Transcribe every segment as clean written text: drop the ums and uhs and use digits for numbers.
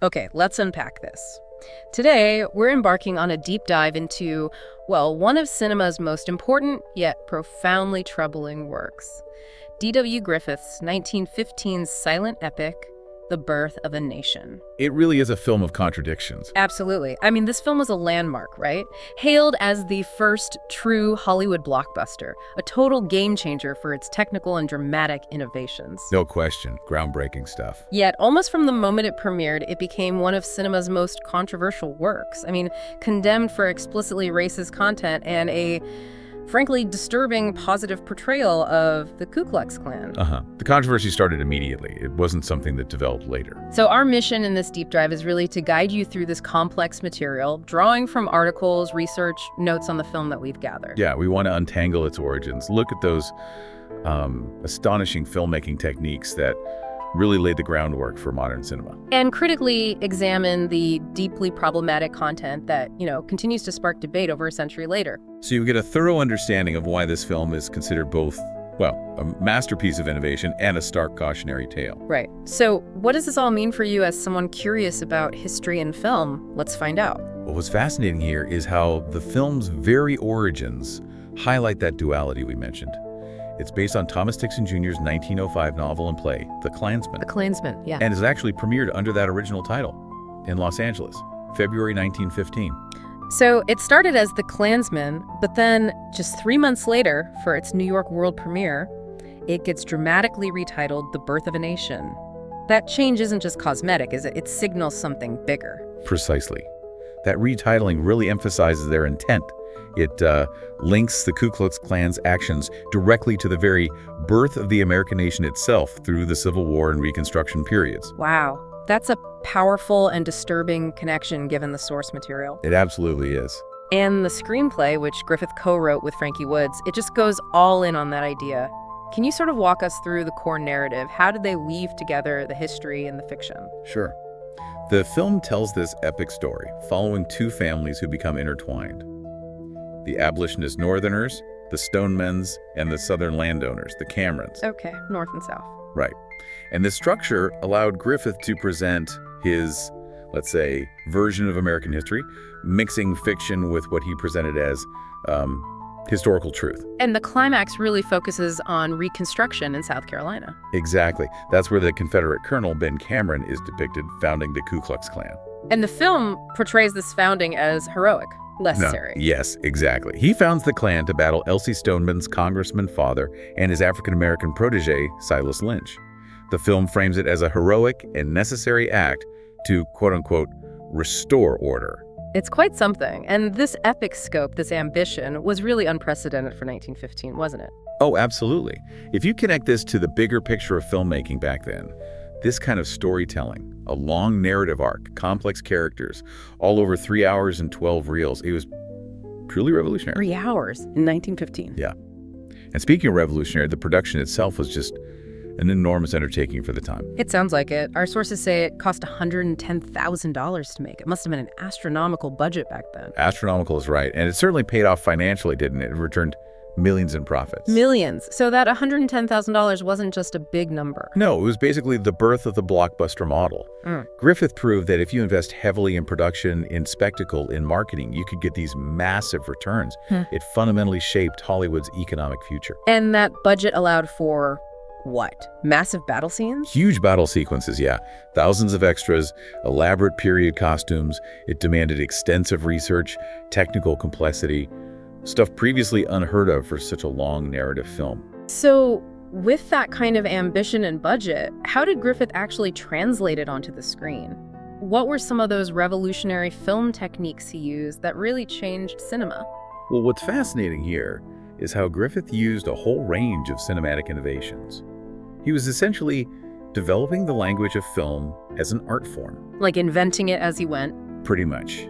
Okay, let's unpack this. Today, we're embarking on a deep dive into, well, one of cinema's most important yet profoundly troubling works. D.W. Griffith's 1915 silent epic, The Birth of a Nation. It really is a film of contradictions. Absolutely. I mean, this film was a landmark, right? Hailed as the first true Hollywood blockbuster, a total game changer for its technical and dramatic innovations. No question, groundbreaking stuff. Yet, almost from the moment it premiered, it became one of cinema's most controversial works. I mean, condemned for explicitly racist content and a frankly disturbing positive portrayal of the Ku Klux Klan. The controversy started immediately. It wasn't something that developed later. So our mission in this deep dive is really to guide you through this complex material, drawing from articles, research, notes on the film that we've gathered. Yeah, we want to untangle its origins, look at those astonishing filmmaking techniques that really laid the groundwork for modern cinema. And critically examine the deeply problematic content that, continues to spark debate over a century later. So you get a thorough understanding of why this film is considered both, well, a masterpiece of innovation and a stark cautionary tale. Right. So what does this all mean for you as someone curious about history and film? Let's find out. What was fascinating here is how the film's very origins highlight that duality we mentioned. It's based on Thomas Dixon Jr.'s 1905 novel and play, The Klansman. The Klansman, yeah. And is actually premiered under that original title in Los Angeles, February 1915. So it started as The Klansman, but then just 3 months later, for its New York world premiere, it gets dramatically retitled The Birth of a Nation. That change isn't just cosmetic, is it? It signals something bigger. Precisely. That retitling really emphasizes their intent. It links the Ku Klux Klan's actions directly to the very birth of the American nation itself through the Civil War and Reconstruction periods. Wow. That's a powerful and disturbing connection given the source material. It absolutely is. And the screenplay, which Griffith co-wrote with Frankie Woods, it just goes all in on that idea. Can you sort of walk us through the core narrative? How did they weave together the history and the fiction? Sure. The film tells this epic story, following two families who become intertwined. The abolitionist Northerners, the Stonemans, and the Southern landowners, the Camerons. Okay, North and South. Right. And this structure allowed Griffith to present his, let's say, version of American history, mixing fiction with what he presented as historical truth. And the climax really focuses on Reconstruction in South Carolina. Exactly. That's where the Confederate Colonel Ben Cameron is depicted founding the Ku Klux Klan. And the film portrays this founding as heroic. Necessary. No, yes, exactly. He founds the Klan to battle Elsie Stoneman's congressman father and his African-American protege, Silas Lynch. The film frames it as a heroic and necessary act to, quote-unquote, restore order. It's quite something. And this epic scope, this ambition, was really unprecedented for 1915, wasn't it? Oh, absolutely. If you connect this to the bigger picture of filmmaking back then, this kind of storytelling, a long narrative arc, complex characters, all over 3 hours and 12 reels, it was truly revolutionary. 3 hours in 1915. Yeah. And speaking of revolutionary, the production itself was just an enormous undertaking for the time. It sounds like it. Our sources say it cost $110,000 to make. It must have been an astronomical budget back then. Astronomical is right. And it certainly paid off financially, didn't it? It returned millions in profits. Millions. So that $110,000 wasn't just a big number. No, it was basically the birth of the blockbuster model. Griffith proved that if you invest heavily in production, in spectacle, in marketing, you could get these massive returns. It fundamentally shaped Hollywood's economic future. And that budget allowed for what? Massive battle scenes? Huge battle sequences, yeah. Thousands of extras, elaborate period costumes. It demanded extensive research, technical complexity, stuff previously unheard of for such a long narrative film. So, with that kind of ambition and budget, how did Griffith actually translate it onto the screen? What were some of those revolutionary film techniques he used that really changed cinema? Well, what's fascinating here is how Griffith used a whole range of cinematic innovations. He was essentially developing the language of film as an art form. Like inventing it as he went? Pretty much.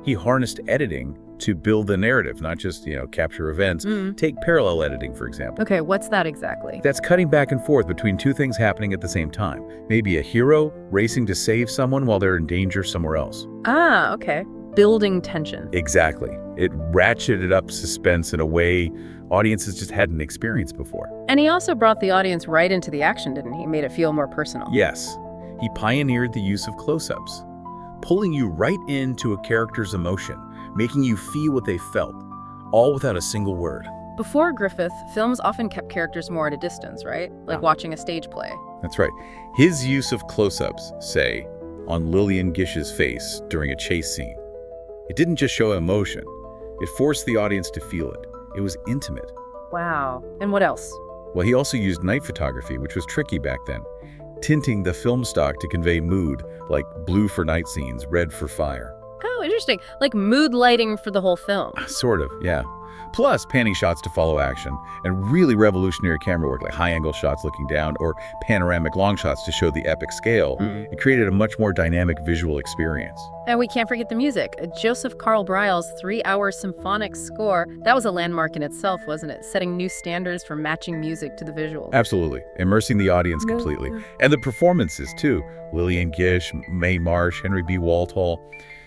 He harnessed editing to build the narrative, not just, capture events. Take parallel editing, for example. Okay, what's that exactly? That's cutting back and forth between two things happening at the same time. Maybe a hero racing to save someone while they're in danger somewhere else. Ah, okay. Building tension. Exactly. It ratcheted up suspense in a way audiences just hadn't experienced before. And he also brought the audience right into the action, didn't he? Made it feel more personal. Yes. He pioneered the use of close-ups, pulling you right into a character's emotion, making you feel what they felt, all without a single word. Before Griffith, films often kept characters more at a distance, right? Like watching a stage play. That's right. His use of close-ups, say, on Lillian Gish's face during a chase scene. It didn't just show emotion. It forced the audience to feel it. It was intimate. Wow. And what else? Well, he also used night photography, which was tricky back then, tinting the film stock to convey mood, like blue for night scenes, red for fire. Oh, interesting. Like mood lighting for the whole film. Sort of, yeah. Plus panning shots to follow action, and really revolutionary camera work like high-angle shots looking down or panoramic long shots to show the epic scale. It created a much more dynamic visual experience. And we can't forget the music. Joseph Karl Bryal's 3-hour symphonic score, that was a landmark in itself, wasn't it? Setting new standards for matching music to the visual. Absolutely. Immersing the audience completely. And the performances, too. Lillian Gish, Mae Marsh, Henry B. Walthall.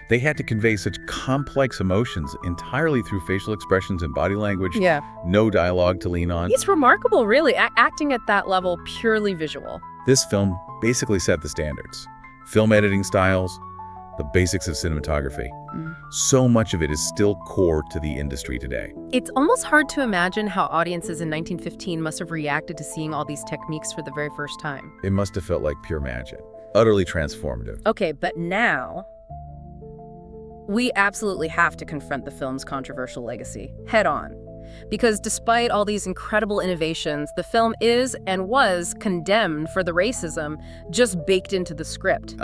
They had to convey such complex emotions entirely through facial expressions and body language. Yeah. No dialogue to lean on. It's remarkable, really, acting at that level, purely visual. This film basically set the standards. Film editing styles, the basics of cinematography. So much of it is still core to the industry today. It's almost hard to imagine how audiences in 1915 must have reacted to seeing all these techniques for the very first time. It must have felt like pure magic. Utterly transformative. Okay, but now we absolutely have to confront the film's controversial legacy head on. Because despite all these incredible innovations, the film is and was condemned for the racism just baked into the script.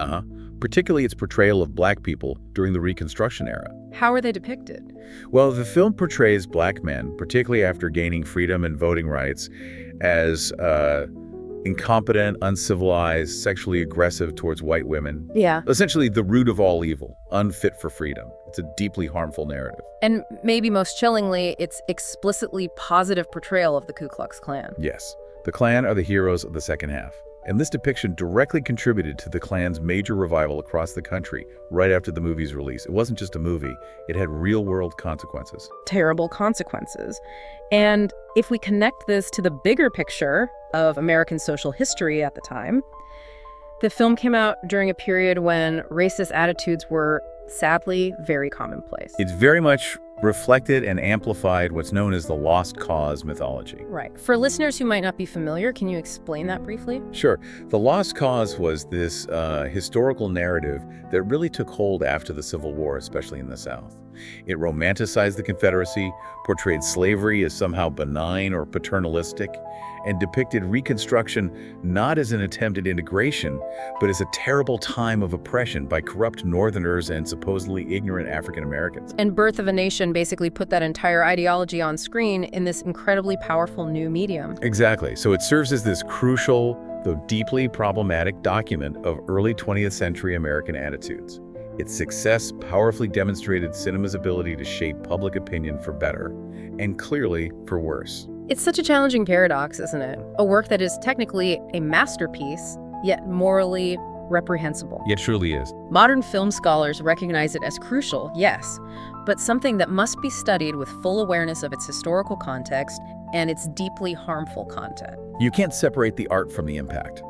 Particularly its portrayal of black people during the Reconstruction era. How are they depicted? Well, the film portrays black men, particularly after gaining freedom and voting rights, as incompetent, uncivilized, sexually aggressive towards white women. Yeah. Essentially the root of all evil, unfit for freedom. It's a deeply harmful narrative. And maybe most chillingly, it's explicitly positive portrayal of the Ku Klux Klan. Yes. The Klan are the heroes of the second half. And this depiction directly contributed to the Klan's major revival across the country right after the movie's release. It wasn't just a movie, it had real-world consequences. Terrible consequences. And if we connect this to the bigger picture of American social history at the time, the film came out during a period when racist attitudes were sadly very commonplace. It's very much reflected and amplified what's known as the lost cause mythology. Right. For listeners who might not be familiar, can you explain that briefly? Sure. The lost cause was this historical narrative that really took hold after the Civil War, especially in the South. It romanticized the Confederacy, portrayed slavery as somehow benign or paternalistic, and depicted Reconstruction not as an attempt at integration, but as a terrible time of oppression by corrupt Northerners and supposedly ignorant African Americans. And Birth of a Nation basically put that entire ideology on screen in this incredibly powerful new medium. Exactly. So it serves as this crucial, though deeply problematic document of early 20th century American attitudes. Its success powerfully demonstrated cinema's ability to shape public opinion for better, and clearly for worse. It's such a challenging paradox, isn't it? A work that is technically a masterpiece, yet morally reprehensible. It truly is. Modern film scholars recognize it as crucial, yes, but something that must be studied with full awareness of its historical context and its deeply harmful content. You can't separate the art from the impact.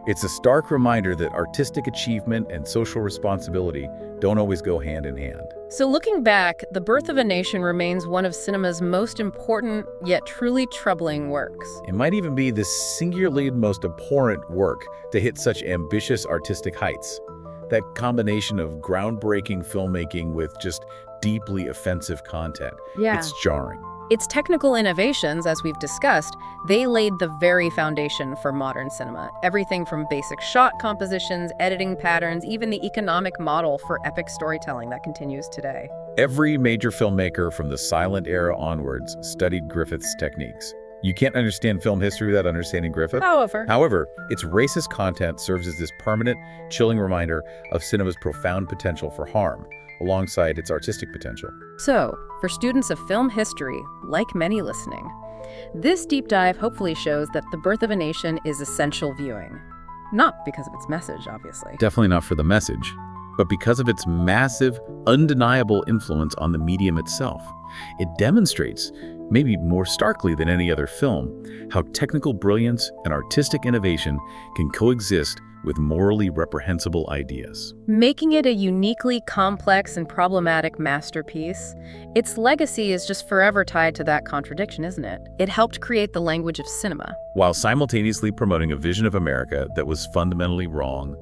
It's a stark reminder that artistic achievement and social responsibility don't always go hand in hand. So looking back, The Birth of a Nation remains one of cinema's most important, yet truly troubling works. It might even be the singularly most abhorrent work to hit such ambitious artistic heights. That combination of groundbreaking filmmaking with just deeply offensive content. Yeah. It's jarring. Its technical innovations, as we've discussed, they laid the very foundation for modern cinema. Everything from basic shot compositions, editing patterns, even the economic model for epic storytelling that continues today. Every major filmmaker from the silent era onwards studied Griffith's techniques. You can't understand film history without understanding Griffith. However, its racist content serves as this permanent, chilling reminder of cinema's profound potential for harm, alongside its artistic potential. So, for students of film history, like many listening, this deep dive hopefully shows that The Birth of a Nation is essential viewing. Not because of its message, obviously. Definitely not for the message, but because of its massive, undeniable influence on the medium itself. It demonstrates, maybe more starkly than any other film, how technical brilliance and artistic innovation can coexist with morally reprehensible ideas. Making it a uniquely complex and problematic masterpiece, its legacy is just forever tied to that contradiction, isn't it? It helped create the language of cinema, while simultaneously promoting a vision of America that was fundamentally wrong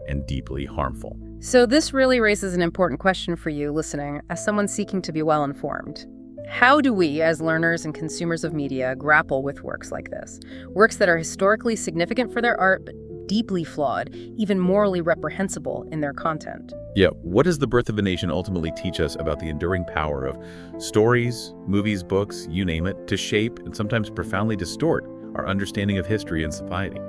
and deeply harmful. So this really raises an important question for you listening, as someone seeking to be well-informed. How do we, as learners and consumers of media, grapple with works like this? Works that are historically significant for their art, but deeply flawed, even morally reprehensible in their content. Yeah, what does The Birth of a Nation ultimately teach us about the enduring power of stories, movies, books, you name it, to shape and sometimes profoundly distort our understanding of history and society?